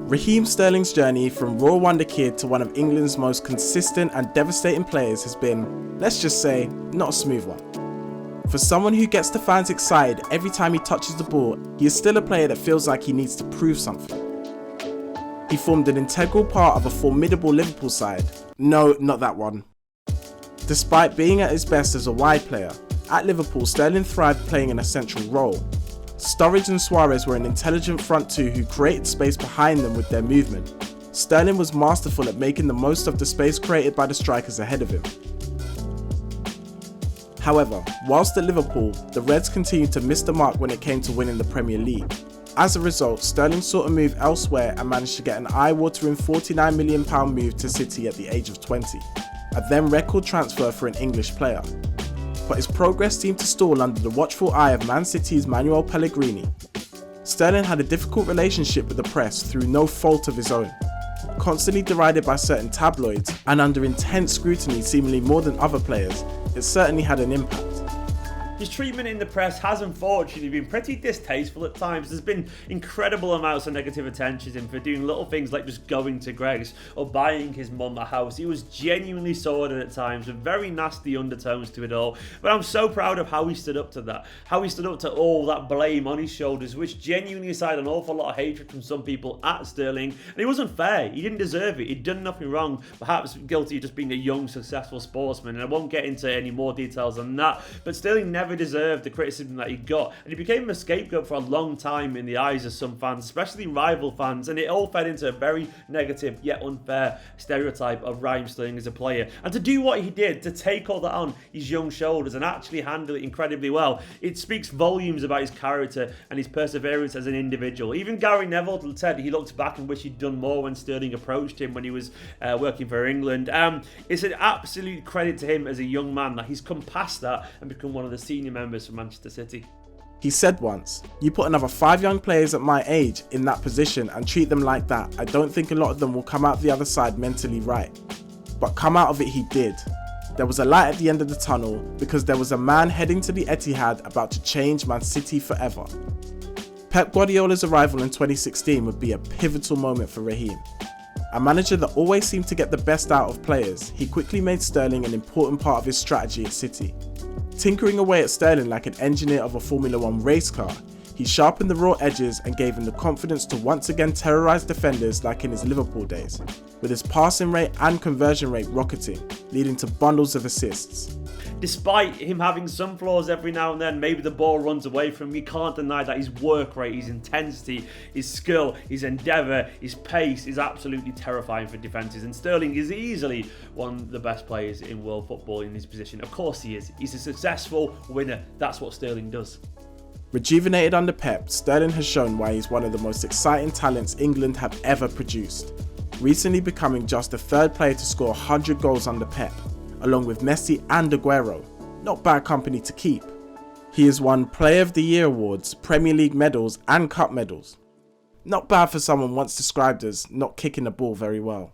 Raheem Sterling's journey from raw wonder kid to one of England's most consistent and devastating players has been, let's just say, not a smooth one. For someone who gets the fans excited every time he touches the ball, he is still a player that feels like he needs to prove something. He formed an integral part of a formidable Liverpool side. No, not that one. Despite being at his best as a wide player, at Liverpool Sterling thrived playing in a central role. Sturridge and Suarez were an intelligent front two who created space behind them with their movement. Sterling was masterful at making the most of the space created by the strikers ahead of him. However, whilst at Liverpool, the Reds continued to miss the mark when it came to winning the Premier League. As a result, Sterling sought a move elsewhere and managed to get an eye-watering £49 million move to City at the age of 20, a then record transfer for an English player. But his progress seemed to stall under the watchful eye of Man City's Manuel Pellegrini. Sterling had a difficult relationship with the press through no fault of his own. Constantly derided by certain tabloids and under intense scrutiny seemingly more than other players, it certainly had an impact. His treatment in the press has unfortunately been pretty distasteful at times. There's been incredible amounts of negative attention to him for doing little things like just going to Greg's or buying his mum a house. He was genuinely sordid at times with very nasty undertones to it all. But I'm so proud of how he stood up to that. How he stood up to all that blame on his shoulders, which genuinely aside an awful lot of hatred from some people at Sterling. And it wasn't fair. He didn't deserve it. He'd done nothing wrong. Perhaps guilty of just being a young, successful sportsman. And I won't get into any more details than that. But Sterling never deserved the criticism that he got, and he became a scapegoat for a long time in the eyes of some fans, especially rival fans, and it all fed into a very negative yet unfair stereotype of Raheem Sterling as a player. And to do what he did, to take all that on his young shoulders and actually handle it incredibly well, it speaks volumes about his character and his perseverance as an individual. Even Gary Neville said he looked back and wished he'd done more when Sterling approached him when he was working for England. It's an absolute credit to him as a young man that he's come past that and become one of the senior members for Manchester City. He said once, "You put another 5 young players at my age in that position and treat them like that, I don't think a lot of them will come out the other side mentally right." But come out of it he did. There was a light at the end of the tunnel because there was a man heading to the Etihad about to change Man City forever. Pep Guardiola's arrival in 2016 would be a pivotal moment for Raheem. A manager that always seemed to get the best out of players, he quickly made Sterling an important part of his strategy at City. Tinkering away at Sterling like an engineer of a Formula 1 race car, he sharpened the raw edges and gave him the confidence to once again terrorise defenders like in his Liverpool days, with his passing rate and conversion rate rocketing, leading to bundles of assists. Despite him having some flaws every now and then, maybe the ball runs away from him, we can't deny that his work rate, his intensity, his skill, his endeavour, his pace is absolutely terrifying for defences. And Sterling is easily one of the best players in world football in his position. Of course he is. He's a successful winner. That's what Sterling does. Rejuvenated under Pep, Sterling has shown why he's one of the most exciting talents England have ever produced, recently becoming just the third player to score 100 goals under Pep, along with Messi and Aguero. Not bad company to keep. He has won Player of the Year awards, Premier League medals and cup medals. Not bad for someone once described as not kicking the ball very well.